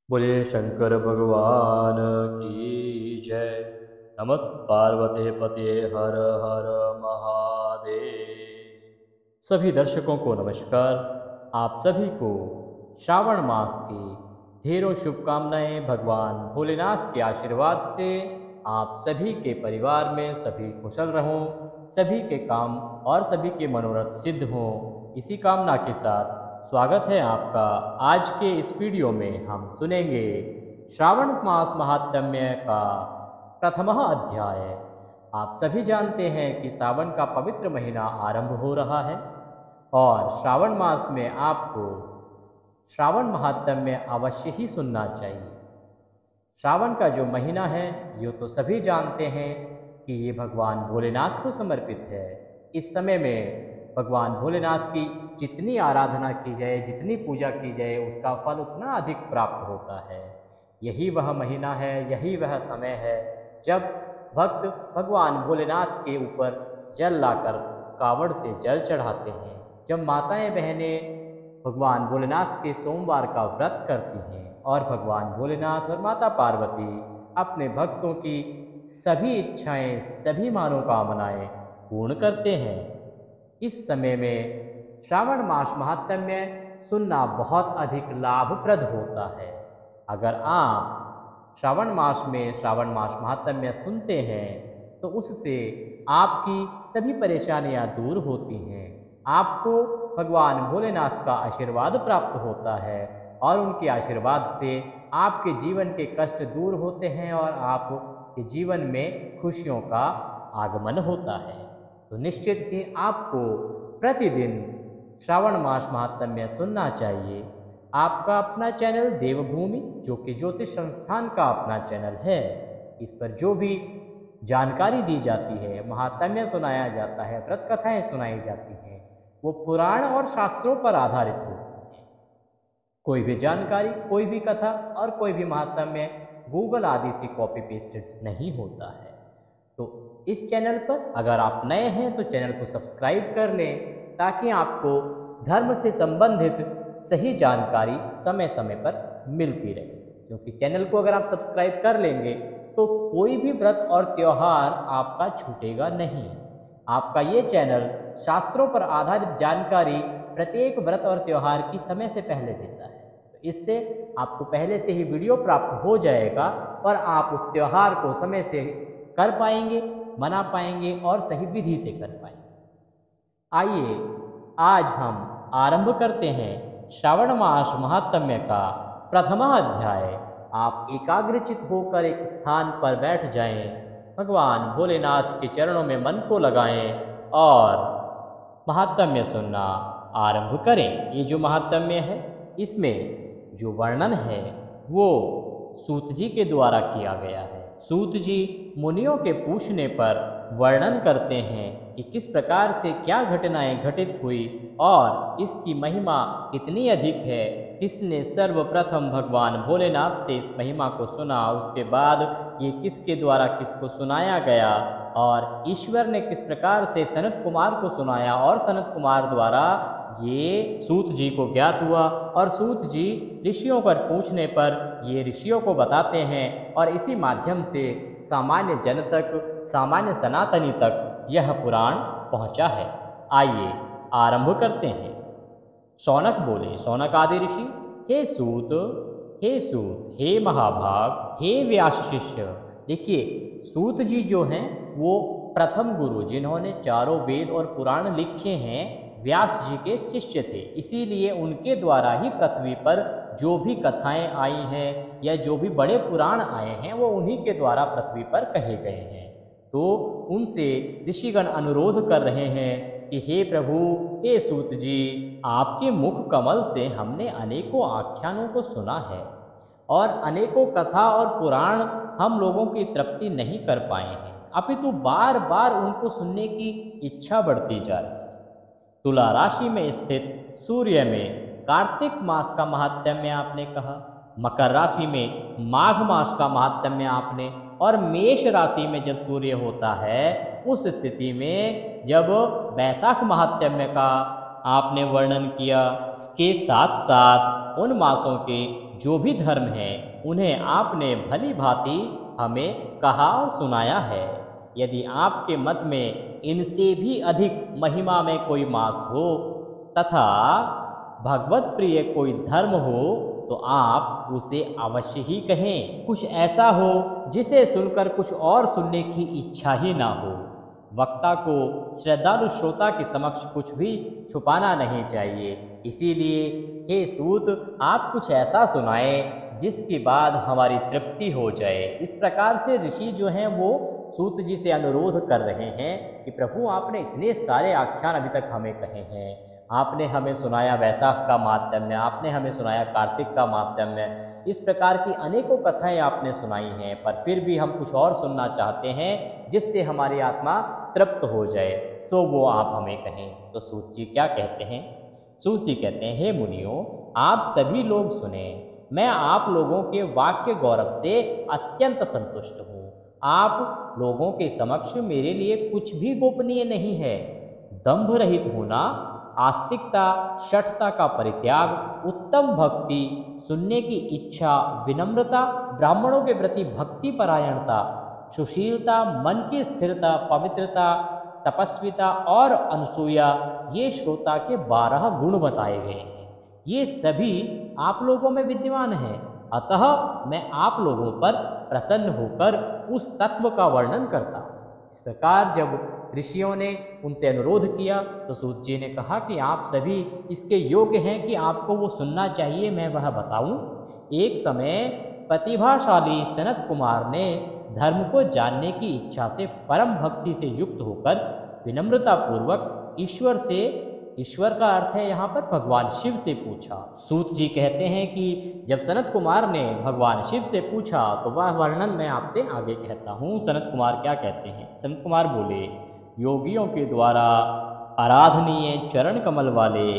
बोले शंकर भगवान की जय। नमः पार्वते पते हर हर महादेव। सभी दर्शकों को नमस्कार। आप सभी को श्रावण मास की ढेरों शुभकामनाएं। भगवान भोलेनाथ के आशीर्वाद से आप सभी के परिवार में सभी कुशल रहें, सभी के काम और सभी के मनोरथ सिद्ध हों। इसी कामना के साथ स्वागत है आपका। आज के इस वीडियो में हम सुनेंगे श्रावण मास महात्म्य का प्रथम अध्याय। आप सभी जानते हैं कि सावन का पवित्र महीना आरंभ हो रहा है और श्रावण मास में आपको श्रावण महात्म्य अवश्य ही सुनना चाहिए। श्रावण का जो महीना है ये तो सभी जानते हैं कि ये भगवान भोलेनाथ को समर्पित है। इस समय में भगवान भोलेनाथ की जितनी आराधना की जाए, जितनी पूजा की जाए, उसका फल उतना अधिक प्राप्त होता है। यही वह महीना है, यही वह समय है जब भक्त भगवान भोलेनाथ के ऊपर जल लाकर कावड़ से जल चढ़ाते हैं। जब माताएं बहनें भगवान भोलेनाथ के सोमवार का व्रत करती हैं और भगवान भोलेनाथ और माता पार्वती अपने भक्तों की सभी इच्छाएं, सभी मनोकामनाएं पूर्ण करते हैं। इस समय में श्रावण मास महात्म्य सुनना बहुत अधिक लाभप्रद होता है। अगर आप श्रावण मास में श्रावण मास महात्म्य सुनते हैं तो उससे आपकी सभी परेशानियां दूर होती हैं। आपको भगवान भोलेनाथ का आशीर्वाद प्राप्त होता है और उनके आशीर्वाद से आपके जीवन के कष्ट दूर होते हैं और आपके जीवन में खुशियों का आगमन होता है। तो निश्चित ही आपको प्रतिदिन श्रावण मास महात्म्य सुनना चाहिए। आपका अपना चैनल देवभूमि, जो कि ज्योतिष संस्थान का अपना चैनल है, इस पर जो भी जानकारी दी जाती है, महात्म्य सुनाया जाता है, व्रत कथाएँ सुनाई जाती हैं, वो पुराण और शास्त्रों पर आधारित होती हैं। कोई भी जानकारी, कोई भी कथा और कोई भी महात्म्य गूगल आदि से कॉपी पेस्टेड नहीं होता है। तो इस चैनल पर अगर आप नए हैं तो चैनल को सब्सक्राइब कर लें ताकि आपको धर्म से संबंधित सही जानकारी समय समय पर मिलती रहे। क्योंकि चैनल को अगर आप सब्सक्राइब कर लेंगे तो कोई भी व्रत और त्यौहार आपका छूटेगा नहीं। आपका ये चैनल शास्त्रों पर आधारित जानकारी प्रत्येक व्रत और त्यौहार की समय से पहले देता है। तो इससे आपको पहले से ही वीडियो प्राप्त हो जाएगा और आप उस त्यौहार को समय से कर पाएंगे, मना पाएंगे और सही विधि से कर पाएंगे। आइए आज हम आरंभ करते हैं श्रावण मास महात्म्य का प्रथम अध्याय। आप एकाग्रचित होकर एक स्थान पर बैठ जाएं, भगवान भोलेनाथ के चरणों में मन को लगाएं और महात्म्य सुनना आरंभ करें। ये जो महात्म्य है इसमें जो वर्णन है वो सूत जी के द्वारा किया गया है। सूत जी मुनियों के पूछने पर वर्णन करते हैं कि किस प्रकार से क्या घटनाएं घटित हुई और इसकी महिमा कितनी अधिक है। किसने सर्वप्रथम भगवान भोलेनाथ से इस महिमा को सुना, उसके बाद ये किसके द्वारा किसको सुनाया गया और ईश्वर ने किस प्रकार से सनत कुमार को सुनाया और सनत कुमार द्वारा ये सूत जी को ज्ञात हुआ और सूत जी ऋषियों पर पूछने पर ये ऋषियों को बताते हैं और इसी माध्यम से सामान्य जन तक, सामान्य सनातनी तक यह पुराण पहुंचा है। आइए आरंभ करते हैं। शौनक बोले, शौनक आदि ऋषि, हे सूत, हे सूत, हे महाभाग, हे व्यास शिष्य। देखिए सूत जी जो हैं वो प्रथम गुरु, जिन्होंने चारों वेद और पुराण लिखे हैं, व्यास जी के शिष्य थे। इसीलिए उनके द्वारा ही पृथ्वी पर जो भी कथाएं आई हैं या जो भी बड़े पुराण आए हैं वो उन्हीं के द्वारा पृथ्वी पर कहे गए हैं। तो उनसे ऋषिगण अनुरोध कर रहे हैं कि हे प्रभु, हे सूत जी, आपके मुख कमल से हमने अनेकों आख्यानों को सुना है और अनेकों कथा और पुराण हम लोगों की तृप्ति नहीं कर पाए हैं, अपितु बार बार उनको सुनने की इच्छा बढ़ती जा रही है। तुला राशि में स्थित सूर्य में कार्तिक मास का महात्म्य आपने कहा, मकर राशि में माघ मास का महात्म्य आपने, और मेष राशि में जब सूर्य होता है उस स्थिति में जब वैशाख महात्म्य का आपने वर्णन किया, इसके साथ साथ उन मासों के जो भी धर्म हैं उन्हें आपने भली भांति हमें कहा और सुनाया है। यदि आपके मत में इनसे भी अधिक महिमा में कोई मास हो तथा भगवत प्रिय कोई धर्म हो तो आप उसे अवश्य ही कहें। कुछ ऐसा हो जिसे सुनकर कुछ और सुनने की इच्छा ही ना हो। वक्ता को श्रद्धालु श्रोता के समक्ष कुछ भी छुपाना नहीं चाहिए। इसीलिए हे सूत, आप कुछ ऐसा सुनाएं जिसके बाद हमारी तृप्ति हो जाए। इस प्रकार से ऋषि जो हैं वो सूत जी से अनुरोध कर रहे हैं कि प्रभु, आपने इतने सारे आख्यान अभी तक हमें कहे हैं। आपने हमें सुनाया वैशाख का माहात्म्य, आपने हमें सुनाया कार्तिक का माहात्म्य, इस प्रकार की अनेकों कथाएं आपने सुनाई हैं, पर फिर भी हम कुछ और सुनना चाहते हैं जिससे हमारी आत्मा तृप्त हो जाए, सो वो आप हमें कहें। तो सूत जी क्या कहते हैं? सूत जी कहते हैं, हे मुनियों, आप सभी लोग सुने। मैं आप लोगों के वाक्य गौरव से अत्यंत संतुष्ट हूँ। आप लोगों के समक्ष मेरे लिए कुछ भी गोपनीय नहीं है। दंभ रहित होना, आस्तिकता, शठता का परित्याग, उत्तम भक्ति, सुनने की इच्छा, विनम्रता, ब्राह्मणों के प्रति भक्ति परायणता, सुशीलता, मन की स्थिरता, पवित्रता, तपस्विता और अनसूया, ये श्रोता के 12 गुण बताए गए हैं। ये सभी आप लोगों में विद्यमान हैं। अतः मैं आप लोगों पर प्रसन्न होकर उस तत्व का वर्णन करता हूँ। इस प्रकार जब ऋषियों ने उनसे अनुरोध किया तो सूत जी ने कहा कि आप सभी इसके योग्य हैं कि आपको वो सुनना चाहिए, मैं वह बताऊं। एक समय प्रतिभाशाली सनत कुमार ने धर्म को जानने की इच्छा से परम भक्ति से युक्त होकर विनम्रता पूर्वक ईश्वर का अर्थ है यहाँ पर भगवान शिव से पूछा। सूत जी कहते हैं कि जब सनत कुमार ने भगवान शिव से पूछा तो वह वर्णन मैं आपसे आगे कहता हूँ। सनत कुमार क्या कहते हैं? सनत कुमार बोले, योगियों के द्वारा आराधनीय चरण कमल वाले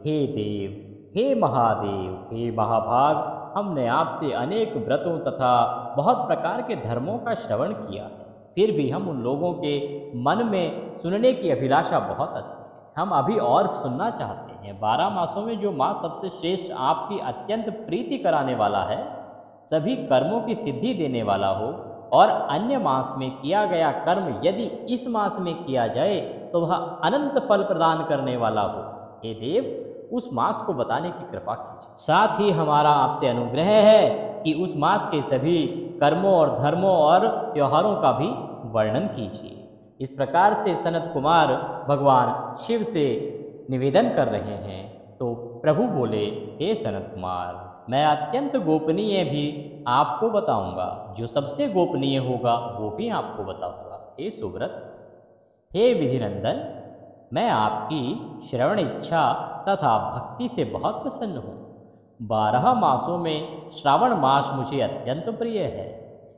हे देव, हे महादेव, हे महाभाग, हमने आपसे अनेक व्रतों तथा बहुत प्रकार के धर्मों का श्रवण किया है, फिर भी हम उन लोगों के मन में सुनने की अभिलाषा बहुत अधिक है। हम अभी और सुनना चाहते हैं। 12 मासों में जो मास सबसे श्रेष्ठ, आपकी अत्यंत प्रीति कराने वाला है, सभी कर्मों की सिद्धि देने वाला हो, और अन्य मास में किया गया कर्म यदि इस मास में किया जाए तो वह अनंत फल प्रदान करने वाला हो, हे देव, उस मास को बताने की कृपा कीजिए। साथ ही हमारा आपसे अनुग्रह है कि उस मास के सभी कर्मों और धर्मों और त्योहारों का भी वर्णन कीजिए। इस प्रकार से सनत कुमार भगवान शिव से निवेदन कर रहे हैं। तो प्रभु बोले, हे सनत कुमार, मैं अत्यंत गोपनीय भी आपको बताऊंगा, जो सबसे गोपनीय होगा वो भी आपको बताऊंगा। हे सुव्रत, हे विधिनंदन, मैं आपकी श्रवण इच्छा तथा भक्ति से बहुत प्रसन्न हूँ। 12 मासों में श्रावण मास मुझे अत्यंत प्रिय है।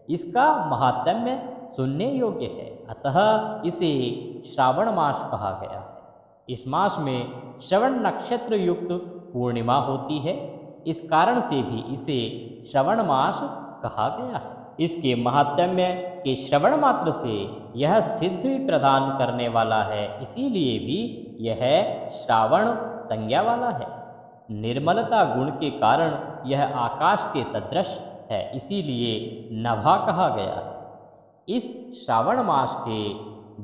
इसका महात्म्य सुनने योग्य है, अतः इसे श्रावण मास कहा गया है। इस मास में श्रवण नक्षत्र युक्त पूर्णिमा होती है, इस कारण से भी इसे श्रवण मास कहा गया है। इसके महात्म्य के श्रवण मात्र से यह सिद्धि प्रदान करने वाला है, इसीलिए भी यह श्रावण संज्ञा वाला है। निर्मलता गुण के कारण यह आकाश के सदृश है, इसीलिए नभा कहा गया है। इस श्रावण मास के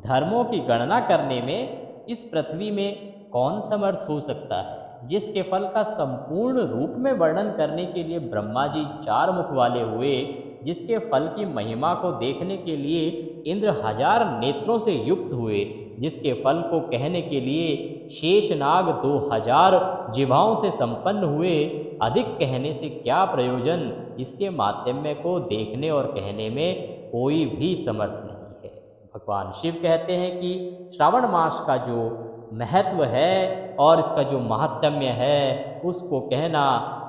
धर्मों की गणना करने में इस पृथ्वी में कौन समर्थ हो सकता है, जिसके फल का संपूर्ण रूप में वर्णन करने के लिए ब्रह्मा जी 4 मुख वाले हुए, जिसके फल की महिमा को देखने के लिए इंद्र 1000 नेत्रों से युक्त हुए, जिसके फल को कहने के लिए शेषनाग 2000 जिह्वाओं से संपन्न हुए। अधिक कहने से क्या प्रयोजन, इसके माध्यम को देखने और कहने में कोई भी समर्थ नहीं है। भगवान शिव कहते हैं कि श्रावण मास का जो महत्व है और इसका जो महात्म्य है, उसको कहना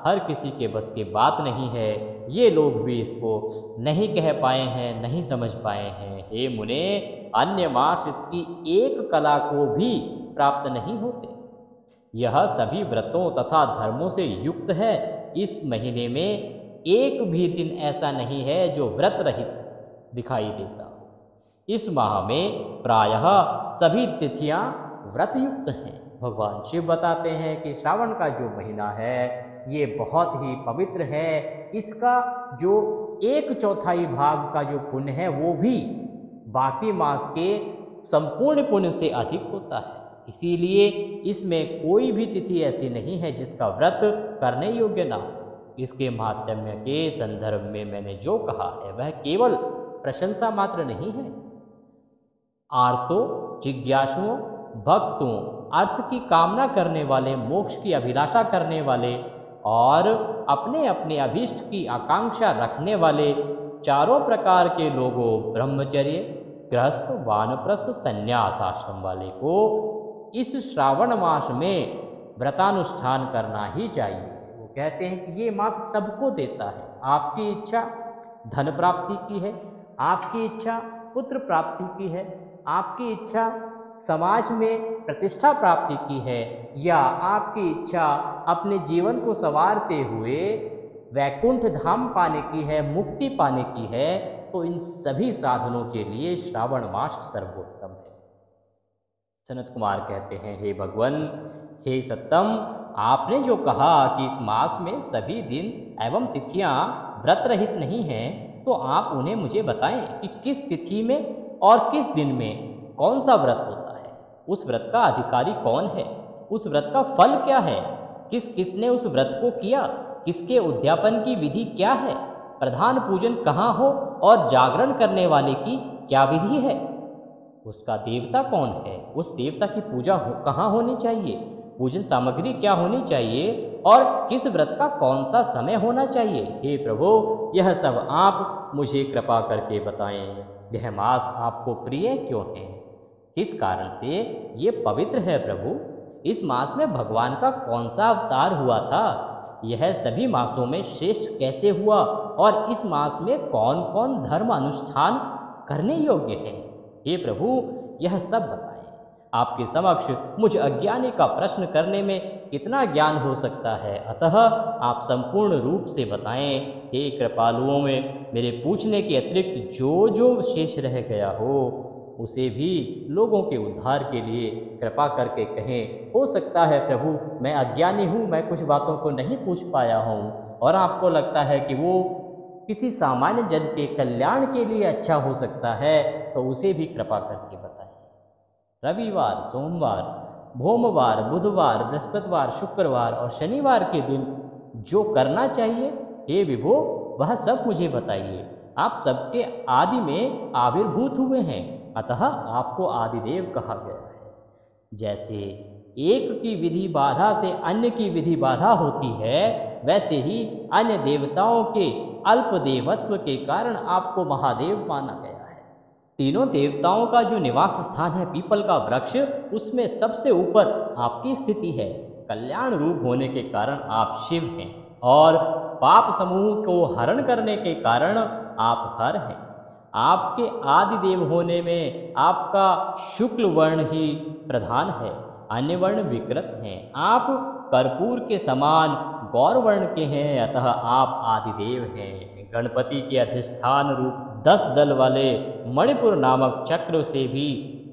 हर किसी के बस की बात नहीं है। ये लोग भी इसको नहीं कह पाए हैं, नहीं समझ पाए हैं। हे मुने, अन्य मास इसकी एक कला को भी प्राप्त नहीं होते। यह सभी व्रतों तथा धर्मों से युक्त है। इस महीने में एक भी दिन ऐसा नहीं है जो व्रत रहित दिखाई देता। इस माह में प्रायः सभी तिथियां व्रत युक्त हैं। भगवान शिव बताते हैं कि श्रावण का जो महीना है ये बहुत ही पवित्र है। इसका जो 1/4 भाग का जो पुण्य है वो भी बाकी मास के संपूर्ण पुण्य से अधिक होता है। इसीलिए इसमें कोई भी तिथि ऐसी नहीं है जिसका व्रत करने योग्य ना हो। इसके महात्म्य के संदर्भ में मैंने जो कहा है वह केवल प्रशंसा मात्र नहीं है। आर्तों, जिज्ञासुओं, भक्तों, अर्थ की कामना करने वाले, मोक्ष की अभिलाषा करने वाले और अपने अपने अभीष्ट की आकांक्षा रखने वाले चारों प्रकार के लोगों, ब्रह्मचर्य, गृहस्थ, वानप्रस्थ, संन्यास आश्रम वाले को इस श्रावण मास में व्रतानुष्ठान करना ही चाहिए। वो कहते हैं कि ये मास सबको देता है। आपकी इच्छा धन प्राप्ति की है, आपकी इच्छा पुत्र प्राप्ति की है, आपकी इच्छा समाज में प्रतिष्ठा प्राप्ति की है, या आपकी इच्छा अपने जीवन को संवारते हुए वैकुंठ धाम पाने की है, मुक्ति पाने की है, तो इन सभी साधनों के लिए श्रावण मास सर्वोत्तम है। सनत कुमार कहते हैं, हे भगवान, हे सत्तम, आपने जो कहा कि इस मास में सभी दिन एवं तिथियां व्रत रहित नहीं हैं, तो आप उन्हें मुझे बताएं कि किस तिथि में और किस दिन में कौन सा व्रत होता है, उस व्रत का अधिकारी कौन है, उस व्रत का फल क्या है, किस किसने उस व्रत को किया, किसके उद्यापन की विधि क्या है, प्रधान पूजन कहाँ हो और जागरण करने वाले की क्या विधि है, उसका देवता कौन है, उस देवता की पूजा कहाँ होनी चाहिए, पूजन सामग्री क्या होनी चाहिए और किस व्रत का कौन सा समय होना चाहिए। हे प्रभु, यह सब आप मुझे कृपा करके बताएं। यह मास आपको प्रिय क्यों है, किस कारण से ये पवित्र है प्रभु, इस मास में भगवान का कौन सा अवतार हुआ था, यह सभी मासों में श्रेष्ठ कैसे हुआ और इस मास में कौन कौन धर्म अनुष्ठान करने योग्य है। हे प्रभु, यह सब बताएं। आपके समक्ष मुझ अज्ञानी का प्रश्न करने में कितना ज्ञान हो सकता है, अतः आप संपूर्ण रूप से बताएं। हे कृपालुओं में मेरे पूछने के अतिरिक्त जो जो शेष रह गया हो उसे भी लोगों के उद्धार के लिए कृपा करके कहें। हो सकता है प्रभु मैं अज्ञानी हूँ, मैं कुछ बातों को नहीं पूछ पाया हूँ और आपको लगता है कि वो किसी सामान्य जन के कल्याण के लिए अच्छा हो सकता है, तो उसे भी कृपा करके बताएं। रविवार, सोमवार, भोमवार, बुधवार, बृहस्पतिवार, शुक्रवार और शनिवार के दिन जो करना चाहिए, हे विभो वह सब मुझे बताइए। आप सबके आदि में आविर्भूत हुए हैं, अतः आपको आदिदेव कहा गया है। जैसे एक की विधि बाधा से अन्य की विधि बाधा होती है, वैसे ही अन्य देवताओं के अल्प देवत्व के कारण आपको महादेव माना गया है। तीनों देवताओं का जो निवास स्थान है पीपल का वृक्ष, उसमें सबसे ऊपर आपकी स्थिति है। कल्याण रूप होने के कारण आप शिव हैं और पाप समूह को हरण करने के कारण आप हर हैं। आपके आदि देव होने में आपका शुक्ल वर्ण ही प्रधान है, अन्य वर्ण विकृत हैं। आप कर्पूर के समान गौर वर्ण के हैं, अतः आप आदिदेव हैं। गणपति के अधिष्ठान रूप 10 दल वाले मणिपुर नामक चक्र से भी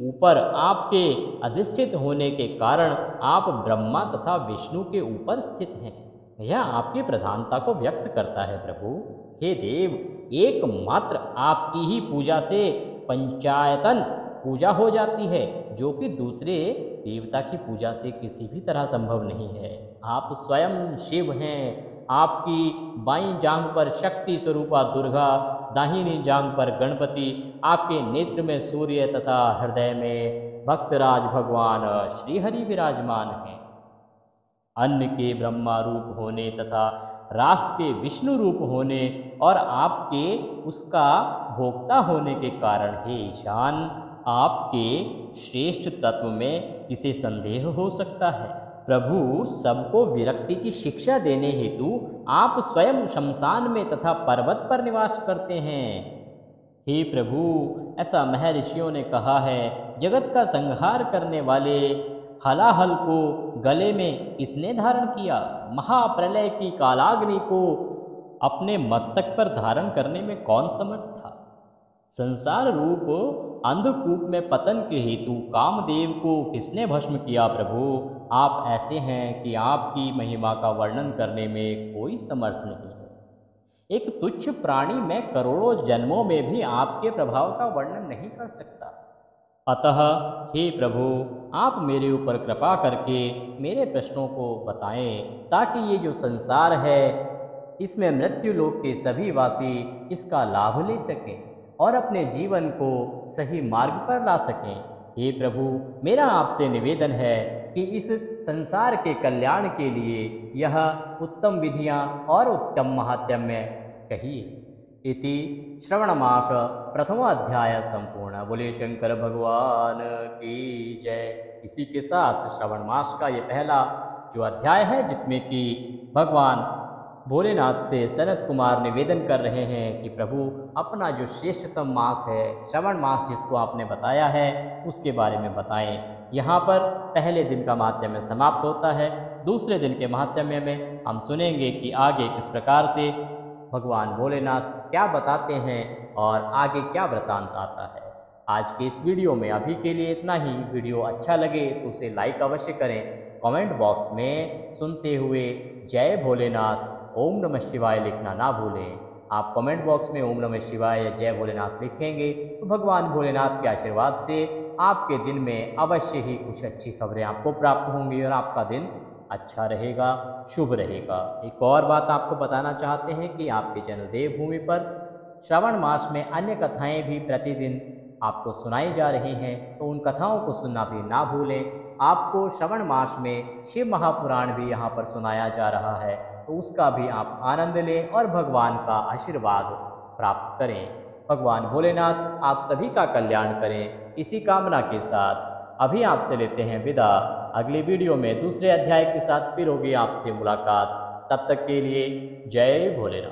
ऊपर आपके अधिष्ठित होने के कारण आप ब्रह्मा तथा विष्णु के ऊपर स्थित हैं। यह आपकी प्रधानता को व्यक्त करता है प्रभु। हे देव, एकमात्र आपकी ही पूजा से पंचायतन पूजा हो जाती है, जो कि दूसरे देवता की पूजा से किसी भी तरह संभव नहीं है। आप स्वयं शिव हैं। आपकी बाईं जांघ पर शक्ति स्वरूपा दुर्गा, दाहिनी जांघ पर गणपति, आपके नेत्र में सूर्य तथा हृदय में भक्तराज भगवान श्रीहरि विराजमान हैं। अन्न के ब्रह्मा रूप होने तथा रास के विष्णु रूप होने और आपके उसका भोक्ता होने के कारण हे ईशान, आपके श्रेष्ठ तत्व में किसे संदेह हो सकता है। प्रभु, सबको विरक्ति की शिक्षा देने हेतु आप स्वयं शमशान में तथा पर्वत पर निवास करते हैं। हे प्रभु, ऐसा महर्षियों ने कहा है। जगत का संहार करने वाले हलाहल को गले में किसने धारण किया? महाप्रलय की कालाग्नि को अपने मस्तक पर धारण करने में कौन समर्थ था? संसार रूप अंधकूप में पतन के हेतु कामदेव को किसने भस्म किया? प्रभु, आप ऐसे हैं कि आपकी महिमा का वर्णन करने में कोई समर्थ नहीं है। एक तुच्छ प्राणी मैं करोड़ों जन्मों में भी आपके प्रभाव का वर्णन नहीं कर सकता। अतः हे प्रभु, आप मेरे ऊपर कृपा करके मेरे प्रश्नों को बताएं, ताकि ये जो संसार है इसमें मृत्यु लोक के सभी वासी इसका लाभ ले सकें और अपने जीवन को सही मार्ग पर ला सकें। हे प्रभु, मेरा आपसे निवेदन है कि इस संसार के कल्याण के लिए यह उत्तम विधियां और उत्तम महात्म्य कहिए। इति श्रवणमास प्रथम अध्याय संपूर्ण। बोले शंकर भगवान की जय। इसी के साथ श्रवण मास का ये पहला जो अध्याय है, जिसमें कि भगवान भोलेनाथ से सनत कुमार निवेदन कर रहे हैं कि प्रभु अपना जो श्रेष्ठतम मास है श्रवण मास जिसको आपने बताया है उसके बारे में बताएं। यहाँ पर पहले दिन का महात्म्य समाप्त होता है। दूसरे दिन के महात्म्य में हम सुनेंगे कि आगे किस प्रकार से भगवान भोलेनाथ क्या बताते हैं और आगे क्या वृतांत आता है। आज के इस वीडियो में अभी के लिए इतना ही। वीडियो अच्छा लगे तो उसे लाइक अवश्य करें। कमेंट बॉक्स में सुनते हुए जय भोलेनाथ ओम नमः शिवाय लिखना ना भूलें। आप कमेंट बॉक्स में ओम नमः शिवाय जय भोलेनाथ लिखेंगे तो भगवान भोलेनाथ के आशीर्वाद से आपके दिन में अवश्य ही कुछ अच्छी खबरें आपको प्राप्त होंगी और आपका दिन अच्छा रहेगा, शुभ रहेगा। एक और बात आपको बताना चाहते हैं कि आपके चैनल देवभूमि पर श्रावण मास में अन्य कथाएं भी प्रतिदिन आपको सुनाई जा रही हैं, तो उन कथाओं को सुनना भी ना भूलें। आपको श्रावण मास में शिव महापुराण भी यहाँ पर सुनाया जा रहा है, तो उसका भी आप आनंद लें और भगवान का आशीर्वाद प्राप्त करें। भगवान भोलेनाथ आप सभी का कल्याण करें, इसी कामना के साथ अभी आपसे लेते हैं विदा। अगली वीडियो में दूसरे अध्याय के साथ फिर होगी आपसे मुलाकात। तब तक के लिए जय भोलेनाथ।